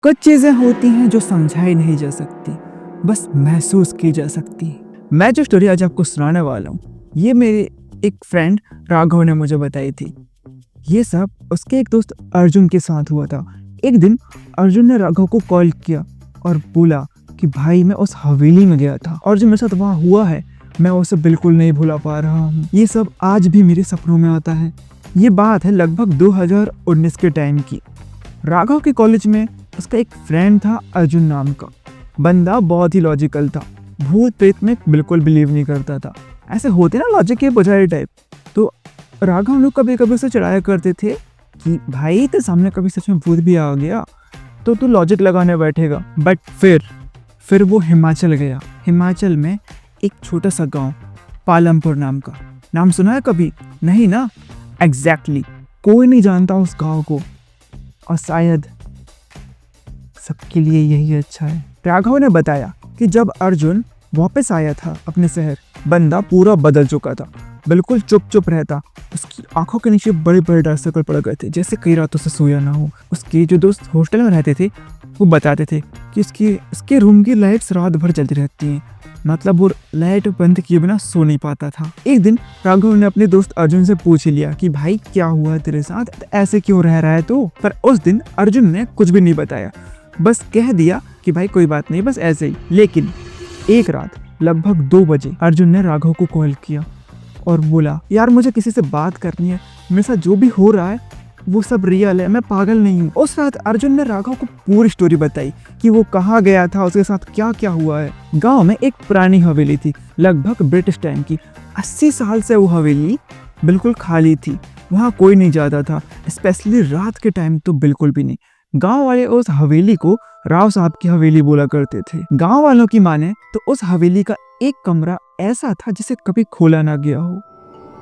कुछ चीजें होती हैं जो समझाई नहीं जा सकती, बस महसूस की जा सकती हैं। मैं जो स्टोरी आज आपको सुनाने वाला हूँ, ये मेरे एक फ्रेंड राघव ने मुझे बताई थी। ये सब उसके एक दोस्त अर्जुन के साथ हुआ था। एक दिन अर्जुन ने राघव को कॉल किया और बोला कि भाई मैं उस हवेली में गया था और जो मेरे साथ वहाँ हुआ है मैं उसे बिल्कुल नहीं भुला पा रहा हूँ। ये सब आज भी मेरे सपनों में आता है। ये बात है लगभग 2019 के टाइम की। राघव के कॉलेज में उसका एक फ्रेंड था अर्जुन नाम का। बंदा बहुत ही लॉजिकल था, भूत प्रेत में बिल्कुल बिलीव नहीं करता था। ऐसे होते ना लॉजिक के पुजारी टाइप। तो राघव लोग कभी कभी उसे चढ़ाया करते थे कि भाई तेरे सामने कभी सच में भूत भी आ गया तो तू लॉजिक लगाने बैठेगा। बट फिर वो हिमाचल गया। हिमाचल में एक छोटा सा गांव पालमपुर नाम का। नाम सुना है कभी? नहीं ना? एग्जैक्टली कोई नहीं जानता उस गांव को और शायद सबके लिए यही अच्छा है। राघव ने बताया कि जब अर्जुन वापस आया था अपने शहर, बंदा पूरा बदल चुका था। बिल्कुल चुप रहता। उसकी आंखों के नीचे बड़े बड़े डार्क सर्कल पड़ गए थे, जैसे कई रातों से सोया ना हो। उसके जो दोस्त हॉस्टल में रहते थे वो बताते थे कि इसके रूम की लाइट्स रात भर जलती रहती हैं। मतलब वो लाइट बंद किए बिना सो नहीं पाता था। एक दिन राघव ने अपने दोस्त अर्जुन से पूछ लिया कि भाई क्या हुआ तेरे साथ, ऐसे क्यों रह रहा है तू? पर उस दिन अर्जुन ने कुछ भी नहीं बताया, बस कह दिया कि भाई कोई बात नहीं, बस ऐसे ही। लेकिन एक रात लगभग 2 बजे अर्जुन ने राघव को कॉल किया और बोला यार मुझे किसी से बात करनी है, मेरे साथ जो भी हो रहा है वो सब रियल है, मैं पागल नहीं हूँ। उस रात अर्जुन ने राघव को पूरी स्टोरी बताई कि वो कहाँ गया था, उसके साथ क्या क्या हुआ है। गांव में एक पुरानी हवेली थी, लगभग ब्रिटिश टाइम की। 80 साल से वो हवेली बिल्कुल खाली थी, वहाँ कोई नहीं जाता था, स्पेशली रात के टाइम तो बिल्कुल भी नहीं। गांव वाले उस हवेली को राव साहब की हवेली बोला करते थे। गांव वालों की माने तो उस हवेली का एक कमरा ऐसा था जिसे कभी खोला ना गया हो।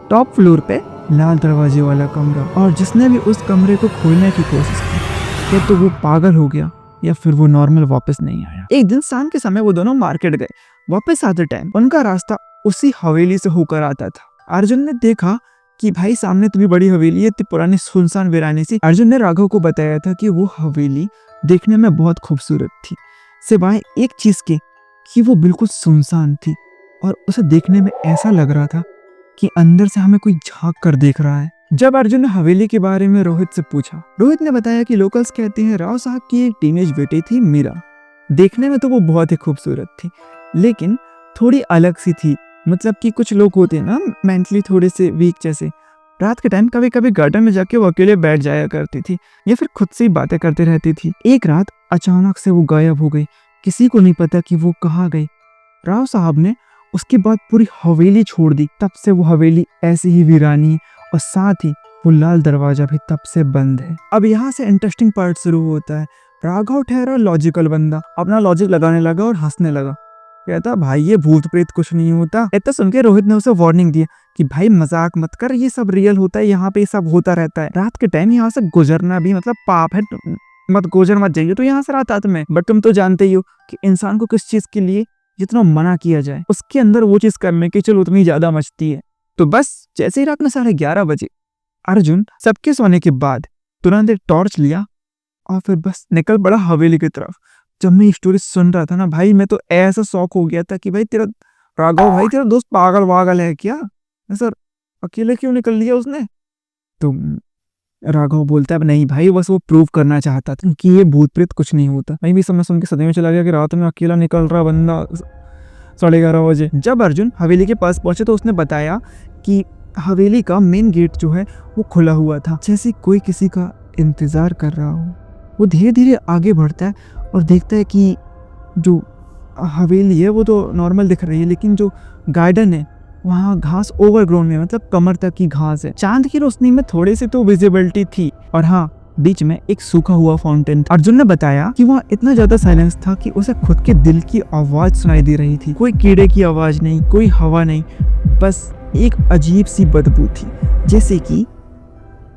टॉप फ्लोर पे लाल दरवाजे वाला कमरा, और जिसने भी उस कमरे को खोलने की कोशिश की या तो वो पागल हो गया या फिर वो नॉर्मल वापस नहीं आया। एक दिन शाम के समय वो दोनों मार्केट गए। वापस आते टाइम उनका रास्ता उसी हवेली से होकर आता था। अर्जुन ने देखा कि भाई सामने इतनी बड़ी हवेली है, इतनी पुरानी सुनसान वीरानी सी। अर्जुन ने राघव को बताया था कि वो हवेली देखने में बहुत खूबसूरत थी, सिवाय एक चीज के कि वो बिल्कुल सुनसान थी और उसे देखने में ऐसा लग रहा था कि अंदर से हमें कोई झांक कर देख रहा है। जब अर्जुन ने हवेली के बारे में रोहित से पूछा, रोहित ने बताया कि लोकल्स कहते हैं राव साहब की एक टीनेज बेटी थी मीरा। देखने में तो वो बहुत ही खूबसूरत थी, लेकिन थोड़ी अलग सी थी। मतलब कि कुछ लोग होते हैं ना मेंटली थोड़े से वीक जैसे। रात के टाइम कभी कभी गार्डन में जाके वो अकेले बैठ जाया करती थी या फिर खुद से ही बातें करती रहती थी। एक रात अचानक से वो गायब हो गई, किसी को नहीं पता कि वो कहाँ गई। राव साहब ने उसके बाद पूरी हवेली छोड़ दी। तब से वो हवेली ऐसी ही वीरानी और साथ ही वो लाल दरवाजा भी तब से बंद है। अब यहाँ से इंटरेस्टिंग पार्ट शुरू होता है। राघव ठहरा लॉजिकल बंदा, अपना लॉजिक लगाने लगा और हंसने लगा। कहता भाई ये भूत प्रेत कुछ नहीं होता। इतना सुन के रोहित ने उसे वार्निंग दी कि भाई मजाक मत कर, ये सब रियल होता है, यहाँ पे सब होता रहता है। रात के टाइम यहाँ से गुजरना भी मतलब पाप है, मत गुजर मत जाइए तो यहाँ से रात में। बट तुम तो जानते ही हो कि इंसान को किस चीज के लिए जितना मना किया जाए उसके अंदर वो चीज करने की चलो उतनी ज्यादा मचती है। तो बस जैसे ही रात में 11:30 बजे अर्जुन सबके सोने के बाद तुरंत एक टॉर्च लिया और फिर बस निकल पड़ा हवेली की तरफ। जब मैं स्टोरी सुन रहा था ना भाई, मैं तो ऐसा शौक हो गया था कि भाई तेरा राघव भाई तेरा दोस्त पागल वागल है क्या सर, अकेले क्यों निकल लिया उसने? तो राघव बोलता है नहीं भाई बस वो प्रूव करना चाहता था कि ये भूत प्रेत कुछ नहीं होता। मैं भी समझ सुन के सदमे में चला गया कि रात में अकेला निकल रहा बंदा 11:30 बजे। जब अर्जुन हवेली के पास पहुंचे तो उसने बताया कि हवेली का मेन गेट जो है वो खुला हुआ था, जैसे कोई किसी का इंतजार कर रहा हो। वो धीरे धीरे आगे बढ़ता है और देखता है कि जो हवेली है वो तो नॉर्मल दिख रही है, लेकिन जो गार्डन है वहाँ घास ओवरग्रोन में, मतलब कमर तक की घास है। चांद की रोशनी में थोड़ी सी तो विजिबिलिटी थी और हाँ बीच में एक सूखा हुआ फाउंटेन था। अर्जुन ने बताया कि वहाँ इतना ज्यादा साइलेंस था कि उसे खुद के दिल की आवाज सुनाई दे रही थी। कोई कीड़े की आवाज नहीं, कोई हवा नहीं, बस एक अजीब सी बदबू थी, जैसे कि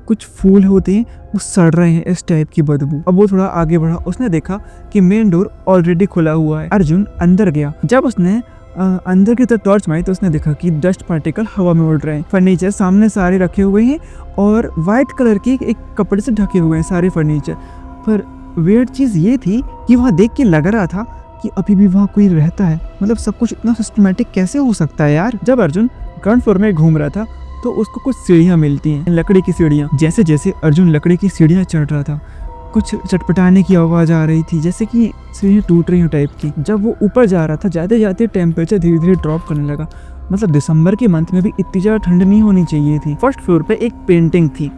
कुछ फूल होते हैं वो सड़ रहे हैं, इस टाइप की बदबू। अब वो थोड़ा आगे बढ़ा, उसने देखा कि मेन डोर ऑलरेडी खुला हुआ है। अर्जुन अंदर गया। जब उसने अंदर की तरफ टॉर्च मारी तो उसने देखा कि डस्ट पार्टिकल हवा में उड़ रहे हैं। फर्नीचर सामने सारे रखे हुए हैं और वाइट कलर के एक कपड़े से ढके हुए हैं सारे फर्नीचर। पर वियर्ड चीज़ ये थी कि वहाँ देख के लग रहा था कि अभी भी वहाँ कोई रहता है। मतलब सब कुछ इतना सिस्टमेटिक कैसे हो सकता है यार। जब अर्जुन ग्राउंड फ्लोर में घूम रहा था तो उसको कुछ सीढ़ियाँ मिलती हैं, लकड़ी की सीढ़ियाँ। जैसे जैसे अर्जुन लकड़ी की सीढ़ियाँ चढ़ रहा था, कुछ चटपटाने की आवाज़ आ रही थी, जैसे कि सीढ़ियाँ टूट रही हो टाइप की। जब वो ऊपर जा रहा था, जाते जाते टेम्परेचर धीरे धीरे ड्रॉप करने लगा। मतलब दिसंबर के मंथ में भी इतनी ज़्यादा ठंड नहीं होनी चाहिए थी। फर्स्ट फ्लोर पे एक पेंटिंग थी,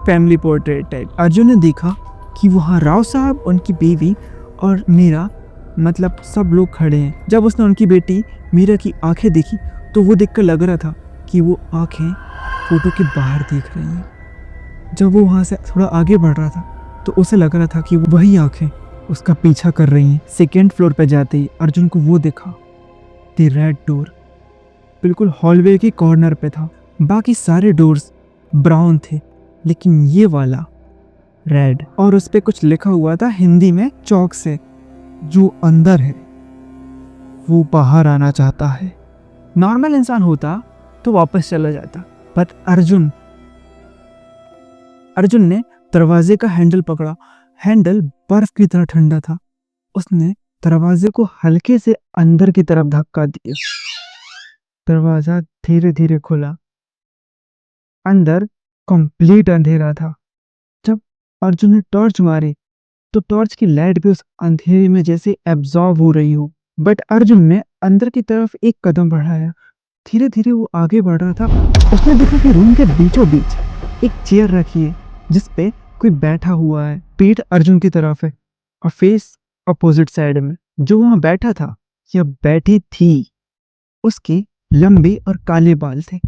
फैमिली पोर्ट्रेट टाइप। अर्जुन ने देखा कि वहाँ राव साहब, उनकी बीवी और मीरा, मतलब सब लोग खड़े हैं। जब उसने उनकी बेटी मीरा की आंखें देखी तो वो देखकर लग रहा था कि वो आंखें फोटो के बाहर देख रही हैं। जब वो वहाँ से थोड़ा आगे बढ़ रहा था तो उसे लग रहा था कि वही आंखें उसका पीछा कर रही हैं। सेकेंड फ्लोर पे जाते ही अर्जुन को वो देखा, द रेड डोर, बिल्कुल हॉलवे के कॉर्नर पे था। बाकी सारे डोर्स ब्राउन थे, लेकिन ये वाला रेड, और उस पे कुछ लिखा हुआ था हिंदी में चौक से, जो अंदर है वो बाहर आना चाहता है। नॉर्मल इंसान होता तो वापस चला जाता, पर अर्जुन ने दरवाजे का हैंडल पकड़ा। हैंडल बर्फ की तरह ठंडा था। उसने दरवाजे को हल्के से अंदर की तरफ धक्का दिया। दरवाजा धीरे धीरे खुला। अंदर कंप्लीट अंधेरा था। जब अर्जुन ने टॉर्च मारी तो टॉर्च की लाइट भी उस अंधेरे में जैसे एब्जॉर्ब हो रही हो। बट अर्जुन ने अंदर की तरफ एक कदम बढ़ाया। धीरे धीरे वो आगे बढ़ रहा था। उसने देखा कि रूम के बीचों बीच एक चेयर रखी है जिसपे कोई बैठा हुआ है। पीठ अर्जुन की तरफ है और फेस अपोजिट साइड में। जो वहां बैठा था या बैठी थी, उसके लंबे और काले बाल थे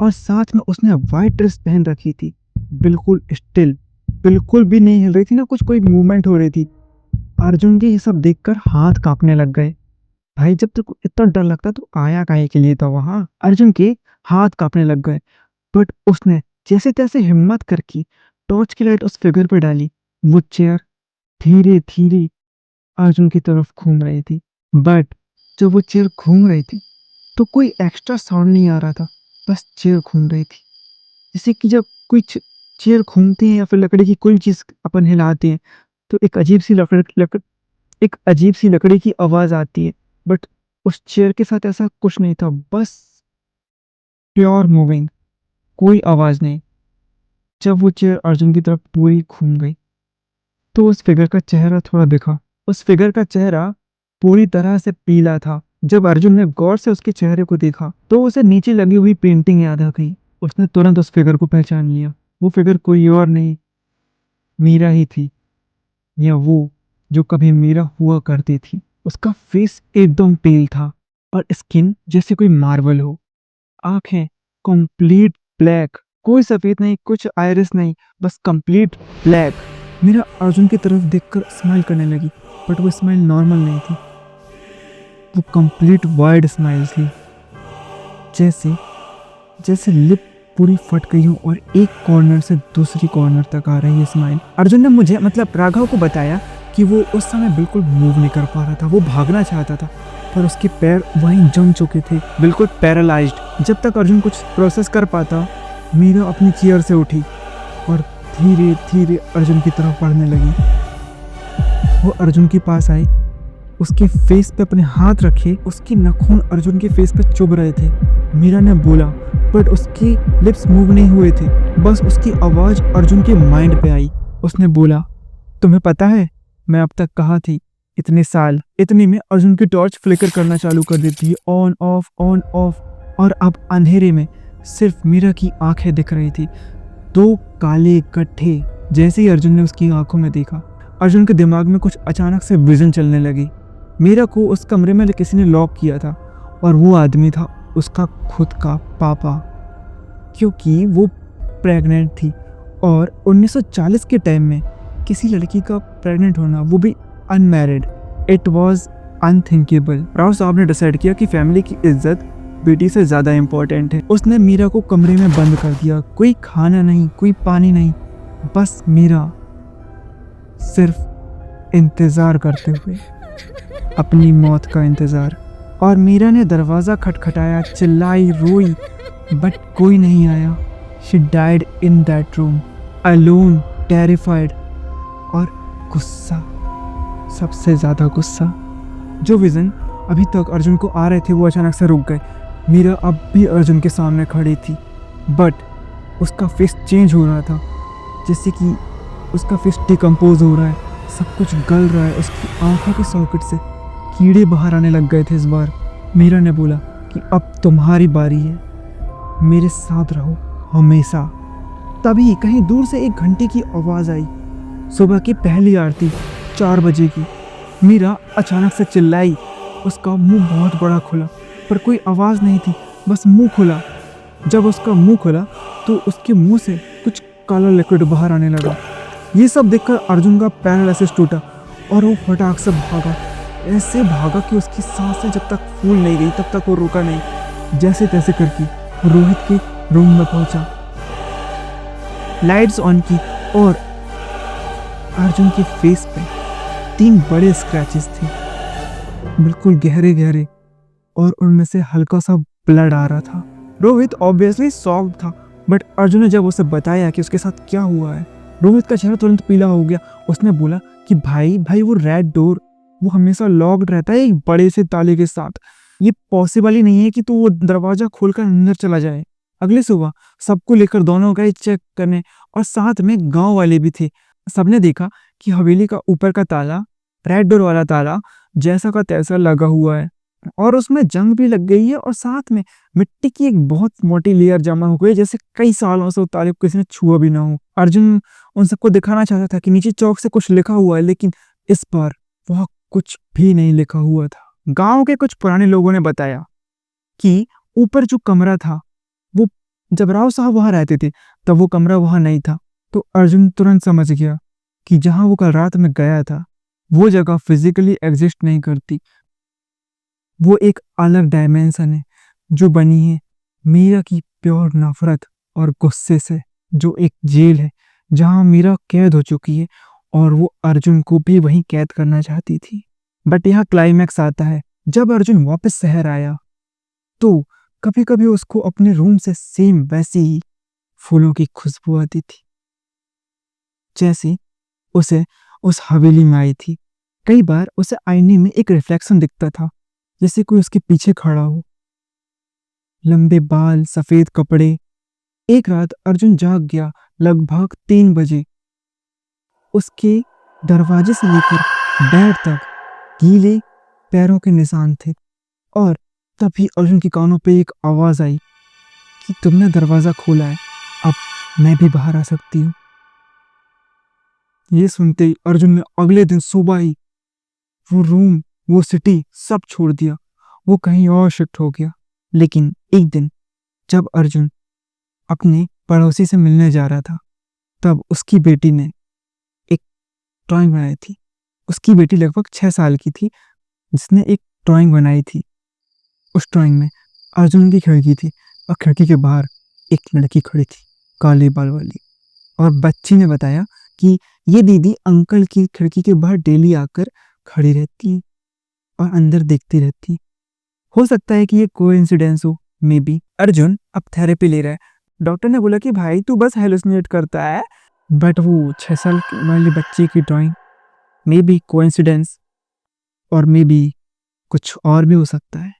और साथ में उसने व्हाइट ड्रेस पहन रखी थी, बिल्कुल स्टिल, बिल्कुल भी नहीं हिल रही थी, ना कुछ कोई मूवमेंट हो रही थी। अर्जुन के ये सब देखकर हाथ कांपने लग गए। भाई जब तक इतना डर लगता तो आया काहे के लिए था वहां। अर्जुन के हाथ कांपने लग गए, बट उसने जैसे तैसे हिम्मत करके टॉर्च की लाइट उस फिगर पे डाली। वो चेयर धीरे धीरे अर्जुन की तरफ घूम रही थी, बट जब वो चेयर घूम रही थी तो कोई एक्स्ट्रा साउंड नहीं आ रहा था, बस चेयर घूम रही थी। जैसे कि जब कोई चेयर घूमती है या फिर लकड़ी की कोई चीज अपन हिलाते हैं तो एक अजीब सी लकड़ी की आवाज आती है, बट उस चेयर के साथ ऐसा कुछ नहीं था, बस प्योर मूविंग, कोई आवाज नहीं। जब वो चेयर अर्जुन की तरफ पूरी घूम गई तो उस फिगर का चेहरा थोड़ा दिखा। उस फिगर का चेहरा पूरी तरह से पीला था। जब अर्जुन ने गौर से उसके चेहरे को देखा तो उसे नीचे लगी हुई पेंटिंग याद आ गई। उसने तुरंत उस फिगर को पहचान लिया। वो फिगर कोई और नहीं, मीरा ही थी, या वो जो कभी मीरा हुआ करती थी। उसका फेस एकदम पेल था और स्किन जैसे कोई मार्बल हो। आंखें कंप्लीट ब्लैक, कोई सफेद नहीं, कुछ आयरिस नहीं, बस कंप्लीट ब्लैक। मीरा अर्जुन की तरफ देखकर स्माइल करने लगी, बट वो स्माइल नॉर्मल नहीं थी, वो कंप्लीट वाइड स्माइल थी। जैसे जैसे लिप पूरी फट गई हो और एक कॉर्नर से दूसरी कॉर्नर तक आ रही है स्माइल। अर्जुन ने मुझे, मतलब राघव को बताया कि वो उस समय बिल्कुल मूव नहीं कर पा रहा था। वो भागना चाहता था पर उसके पैर वहीं जम चुके थे, बिल्कुल पैरालाइज्ड। जब तक अर्जुन कुछ प्रोसेस कर पाता, मीरा अपनी चेयर से उठी और धीरे धीरे अर्जुन की तरफ बढ़ने लगी। वो अर्जुन के पास आई, उसके फेस पे अपने हाथ रखे, उसके नाखून अर्जुन के फेस पे चुभ रहे थे। मीरा ने बोला, बट उसके लिप्स मूव नहीं हुए थे, बस उसकी आवाज अर्जुन के माइंड पे आई। उसने बोला, तुम्हें पता है मैं अब तक कहाँ थी इतने साल। इतने में अर्जुन की टॉर्च फ्लिकर करना चालू कर देती है, ऑन ऑफ, और अब अंधेरे में सिर्फ मीरा की आंखें दिख रही थी, दो काले गड्ढे। जैसे ही अर्जुन ने उसकी आंखों में देखा, अर्जुन के दिमाग में कुछ अचानक से विजन चलने लगी। मीरा को उस कमरे में किसी ने लॉक किया था और वो आदमी था उसका खुद का पापा, क्योंकि वो प्रेग्नेंट थी और 1940 के टाइम में किसी लड़की का प्रेग्नेंट होना, वो भी unmarried, it was unthinkable. Rao साहब ने डिसाइड किया कि फैमिली की इज्जत बेटी से ज़्यादा इम्पोर्टेंट है। उसने मीरा को कमरे में बंद कर दिया। कोई खाना नहीं, कोई पानी नहीं, बस मीरा सिर्फ इंतज़ार करते हुए, अपनी मौत का इंतज़ार। और मीरा ने दरवाज़ा खटखटाया, चिल्लाई, रोई, बट कोई नहीं आया। She died in that room, alone, terrified. और गुस्सा, सबसे ज़्यादा गुस्सा। जो विज़न अभी तक अर्जुन को आ रहे थे वो अचानक से रुक गए। मीरा अब भी अर्जुन के सामने खड़ी थी, बट उसका फेस चेंज हो रहा था, जैसे कि उसका फेस डिकम्पोज हो रहा है, सब कुछ गल रहा है। उसकी आंखों के सॉकेट से कीड़े बाहर आने लग गए थे इस बार। मीरा ने बोला कि अब तुम्हारी बारी है, मेरे साथ रहो हमेशा। तभी कहीं दूर से एक घंटे की आवाज़ आई, सुबह की पहली आरती 4 बजे की। मीरा अचानक से चिल्लाई। उसका मुंह बहुत बड़ा खुला, पर कोई आवाज़ नहीं थी, बस मुंह खुला। जब उसका मुंह खुला तो उसके मुंह से कुछ काला लिक्विड बाहर आने लगा। ये सब देखकर अर्जुन का पैरालिसिस टूटा और वो फटाक से भागा। ऐसे भागा कि उसकी सांसें जब तक फूल नहीं गई तब तक वो रुका नहीं। जैसे तैसे करके रोहित के रूम में पहुंचा, लाइट्स ऑन की और अर्जुन के फेस पे 3 बड़े स्क्रैचेस थे, बिल्कुल गहरे गहरे, और उनमें से हल्का सा ब्लड आ रहा था। रोहित ऑब्वियसली शॉक्ड था, बट अर्जुन ने जब उसे बताया कि उसके साथ क्या हुआ है, रोहित का चेहरा तुरंत पीला हो गया। उसने बोला कि भाई वो रेड डोर वो हमेशा लॉक्ड रहता है एक बड़े से ताले के साथ। ये पॉसिबल ही नहीं है कि तू वो दरवाजा खोलकर अंदर चला जाए। अगले सुबह सबको लेकर दोनों गए चेक करने, और साथ में गांव वाले भी थे। सबने देखा कि हवेली का ऊपर का ताला, रेड डोर वाला ताला, जैसा का तैसा लगा हुआ है, और उसमें जंग भी लग गई है, और साथ में मिट्टी की एक बहुत मोटी लेयर जमा हो गई, जैसे कई सालों से ताले को किसी ने छुआ भी ना हो। अर्जुन उन सबको दिखाना चाहता था कि नीचे चौक से कुछ लिखा हुआ है, लेकिन इस बार वह कुछ भी नहीं लिखा हुआ था। गांव के कुछ पुराने लोगों ने बताया कि ऊपर जो कमरा था, वो जब राव साहब वहां रहते थे तब वो कमरा वहां नहीं था। तो अर्जुन तुरंत समझ गया कि जहां वो कल रात में गया था वो जगह फिजिकली एग्जिस्ट नहीं करती। वो एक अलग डायमेंशन है जो बनी है मीरा की प्योर नफरत और गुस्से से, जो एक जेल है जहां मीरा कैद हो चुकी है, और वो अर्जुन को भी वहीं कैद करना चाहती थी। बट यहाँ क्लाइमैक्स आता है। जब अर्जुन वापस शहर आया तो कभी कभी उसको अपने रूम से सेम वैसी ही फूलों की खुशबू आती थी, जैसे उसे उस हवेली में आई थी। कई बार उसे आईने में एक रिफ्लेक्शन दिखता था, जैसे कोई उसके पीछे खड़ा हो, लंबे बाल, सफेद कपड़े। एक रात अर्जुन जाग गया लगभग 3 बजे। उसके दरवाजे से लेकर बेड तक गीले पैरों के निशान थे, और तभी अर्जुन के कानों पे एक आवाज आई कि तुमने दरवाजा खोला है, अब मैं भी बाहर आ सकती हूँ। ये सुनते ही अर्जुन ने अगले दिन सुबह ही वो रूम, वो सिटी सब छोड़ दिया। वो कहीं और शिफ्ट हो गया। लेकिन एक दिन जब अर्जुन अपने पड़ोसी से मिलने जा रहा था, तब उसकी बेटी ने एक ड्राइंग बनाई थी। उसकी बेटी लगभग 6 साल की थी, जिसने एक ड्राइंग बनाई थी। उस ड्राइंग में अर्जुन की खिड़की थी, और खिड़की के बाहर एक लड़की खड़ी थी, काले बाल वाली। और बच्ची ने बताया कि ये दीदी अंकल की खिड़की के बाहर डेली आकर खड़ी रहती और अंदर देखती रहती। हो सकता है कि ये कोइंसिडेंस हो, मे बी। अर्जुन अब थेरेपी ले रहा है। डॉक्टर ने बोला कि भाई तू बस हेलुसिनेट करता है, बट वो 6 साल वाली बच्ची की ड्राइंग मे बी कोइंसिडेंस, और मे बी कुछ और भी हो सकता है।